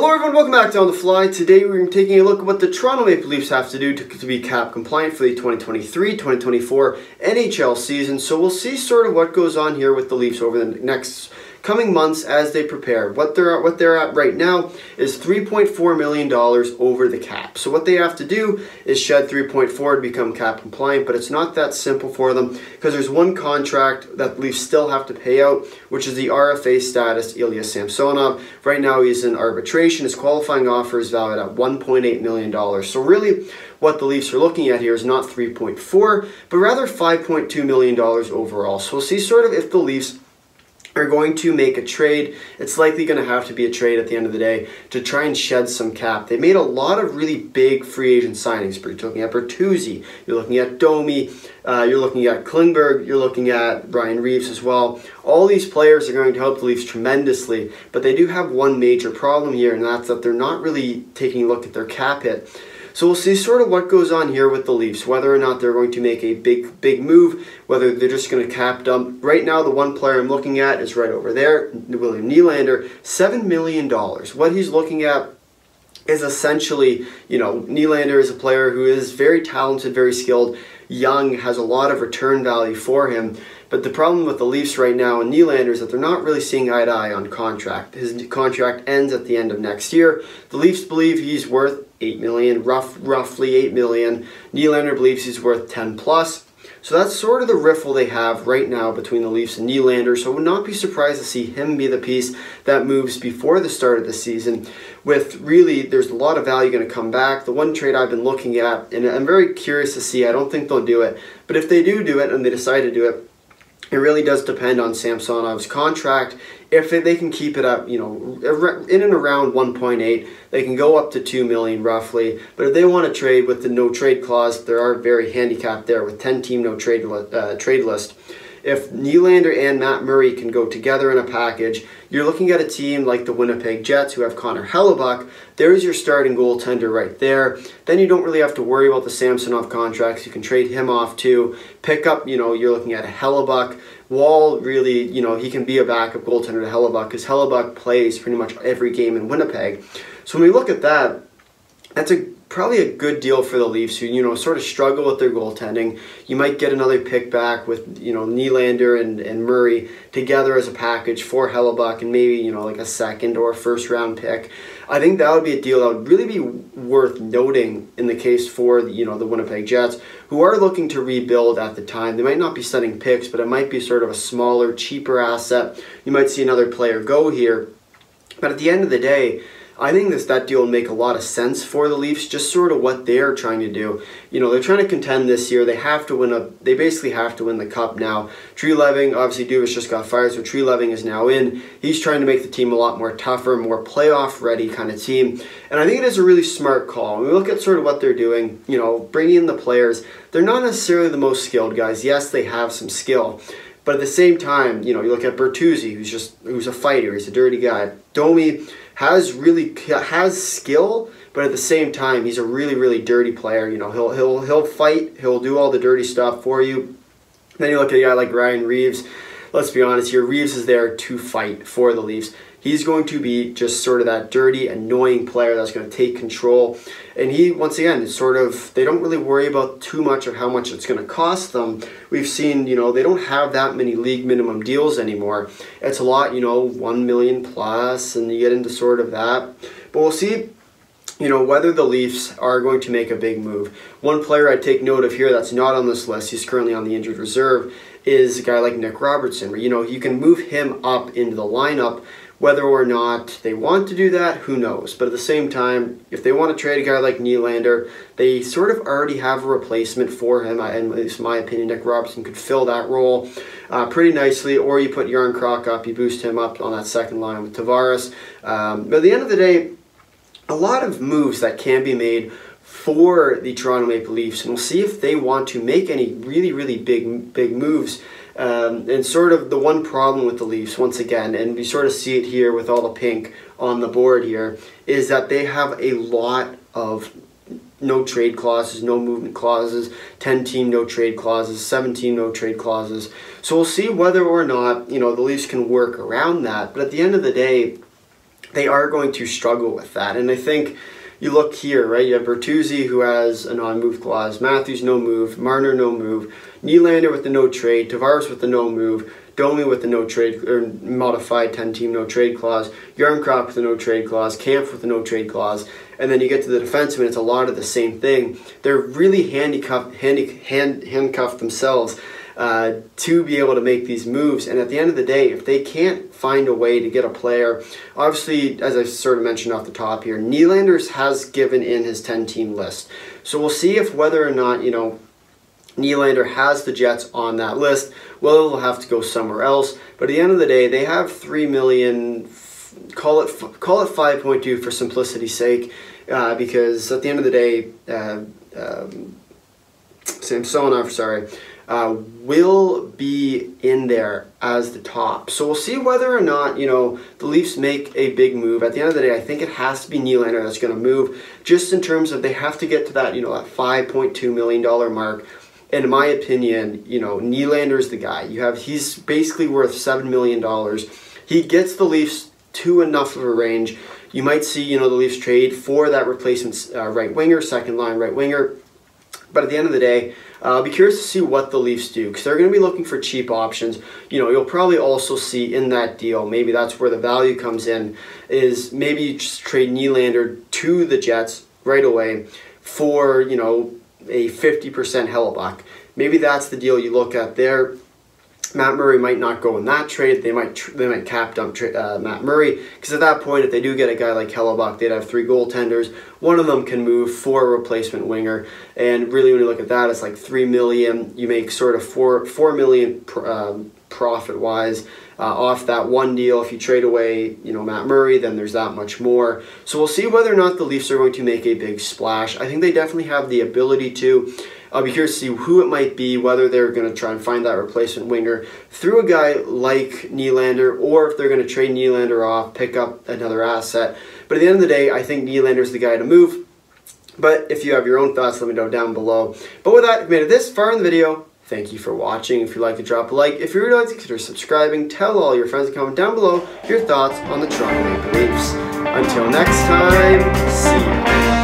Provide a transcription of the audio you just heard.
Hello everyone, welcome back to On The Fly. Today we're taking a look at what the Toronto Maple Leafs have to do to be cap compliant for the 2023-2024 NHL season. So we'll see sort of what goes on here with the Leafs over the next coming months as they prepare. What they're at right now is $3.4 million over the cap. So what they have to do is shed 3.4 to become cap compliant, but it's not that simple for them because there's one contract that the Leafs still have to pay out, which is the RFA status Ilya Samsonov. Right now he's in arbitration. His qualifying offer is valued at $1.8 million. So really what the Leafs are looking at here is not 3.4, but rather $5.2 million overall. So we'll see sort of if the Leafs are going to make a trade. It's likely going to have to be a trade at the end of the day to try and shed some cap. They made a lot of really big free agent signings. You're looking at Bertuzzi, you're looking at Domi, you're looking at Klingberg, you're looking at Ryan Reaves as well. All these players are going to help the Leafs tremendously, but they do have one major problem here, and that's that they're not really taking a look at their cap hit. So we'll see sort of what goes on here with the Leafs, whether or not they're going to make a big move, whether they're just going to cap dump. Right now, the one player I'm looking at is right over there, William Nylander, $7 million. What he's looking at is essentially, Nylander is a player who is very talented, very skilled, young, has a lot of return value for him. But the problem with the Leafs right now and Nylander is that they're not really seeing eye to eye on contract. His contract ends at the end of next year. The Leafs believe he's worth $8 million, roughly $8 million. Nylander believes he's worth 10 plus. So that's sort of the riffle they have right now between the Leafs and Nylander. So I would not be surprised to see him be the piece that moves before the start of the season. With really, there's a lot of value going to come back. The one trade I've been looking at, and I'm very curious to see, I don't think they'll do it, but if they do it and they decide to do it, it really does depend on Samsonov's contract. If they can keep it up, in and around 1.8, they can go up to $2 million roughly. But if they want to trade with the no trade clause, they are very handicapped there with 10-team no trade list. If Nylander and Matt Murray can go together in a package, you're looking at a team like the Winnipeg Jets who have Connor Hellebuyck. There's your starting goaltender right there. Then you don't really have to worry about the Samsonov contracts. You can trade him off too. Pick up, you're looking at a Hellebuyck. Wall really, he can be a backup goaltender to Hellebuyck because Hellebuyck plays pretty much every game in Winnipeg. So when we look at that, that's probably a good deal for the Leafs who, sort of struggle with their goaltending. You might get another pick back with, Nylander and Murray together as a package for Hellebuyck and maybe, like a second or first round pick. I think that would be a deal that would really be worth noting in the case for, the Winnipeg Jets, who are looking to rebuild at the time. They might not be sending picks, but it might be sort of a smaller, cheaper asset. You might see another player go here. But at the end of the day, I think that deal would make a lot of sense for the Leafs, just sort of what they're trying to do. They're trying to contend this year. They have to win they basically have to win the cup now. Treliving, obviously Dubas just got fired, so Treliving is now in. He's trying to make the team a lot more tougher, more playoff ready kind of team. And I think it is a really smart call. When we look at sort of what they're doing, bringing in the players, they're not necessarily the most skilled guys. Yes, they have some skill. But at the same time, you look at Bertuzzi, who's a fighter, he's a dirty guy. Domi has skill, but at the same time, he's a really dirty player. He'll fight, he'll do all the dirty stuff for you. Then you look at a guy like Ryan Reaves. Let's be honest here, Reaves is there to fight for the Leafs. He's going to be just sort of that dirty, annoying player that's going to take control. And he, once again, is sort of, they don't really worry about too much of how much it's going to cost them. We've seen, they don't have that many league minimum deals anymore. It's a lot, $1 million plus, and you get into sort of that. But we'll see, whether the Leafs are going to make a big move. One player I'd take note of here that's not on this list, he's currently on the injured reserve, is a guy like Nick Robertson, where, you can move him up into the lineup. Whether or not they want to do that, who knows? But at the same time, if they want to trade a guy like Nylander, they sort of already have a replacement for him. And at least in my opinion, Nick Robertson could fill that role pretty nicely. Or you put Jarnkrok up, you boost him up on that second line with Tavares. But at the end of the day, a lot of moves that can be made for the Toronto Maple Leafs, and we'll see if they want to make any really big moves. And sort of the one problem with the Leafs, once again, and we sort of see it here with all the pink on the board here, is that they have a lot of no trade clauses, no movement clauses, 10-team no trade clauses, 17 no trade clauses. So we'll see whether or not, the Leafs can work around that. But at the end of the day, they are going to struggle with that. And I think you look here, right? You have Bertuzzi, who has a non-move clause, Matthews no move, Marner no move, Nylander with the no trade, Tavares with the no move, Domi with the no trade or modified 10-team no trade clause, Yarncroc with the no trade clause, Kampf with the no trade clause, and then you get to the defensemen, it's a lot of the same thing. They're really handcuffed themselves to be able to make these moves, and at the end of the day, if they can't find a way to get a player, obviously, as I sort of mentioned off the top here, Nylander's has given in his 10-team list. So we'll see if whether or not, you know, Nylander has the Jets on that list. Well, they'll have to go somewhere else. But at the end of the day, they have $3 million. Call it 5.2 for simplicity's sake, because at the end of the day, Samsonov, sorry, will be in there as the top. So we'll see whether or not, you know, the Leafs make a big move. At the end of the day, I think it has to be Nylander that's going to move, just in terms of they have to get to that, you know, that $5.2 million mark. And in my opinion, you know, Nylander's the guy. He's basically worth $7 million. He gets the Leafs to enough of a range. You might see, you know, the Leafs trade for that replacement right winger, second line right winger. But at the end of the day, I'll be curious to see what the Leafs do, because they're going to be looking for cheap options. You know, you'll probably also see in that deal, maybe that's where the value comes in, is maybe you just trade Nylander to the Jets right away for, you know, a 50% Hellebuyck. Maybe that's the deal you look at there. Matt Murray might not go in that trade. They might cap dump Matt Murray, because at that point, if they do get a guy like Hellebuyck, they'd have 3 goaltenders. One of them can move for a replacement winger, and really, when you look at that, it's like $3 million. You make sort of $4 million profit wise off that one deal. If you trade away, you know, Matt Murray, then there's that much more. So we'll see whether or not the Leafs are going to make a big splash. I think they definitely have the ability to. I'll be curious to see who it might be, whether they're going to try and find that replacement winger through a guy like Nylander, or if they're going to trade Nylander off, pick up another asset. But at the end of the day, I think Nylander's the guy to move. But if you have your own thoughts, let me know down below. But with that, if you made it this far in the video, thank you for watching. If you'd like to drop a like, if you would like to consider subscribing, tell all your friends to comment down below your thoughts on the Toronto Maple Leafs. Until next time, see you.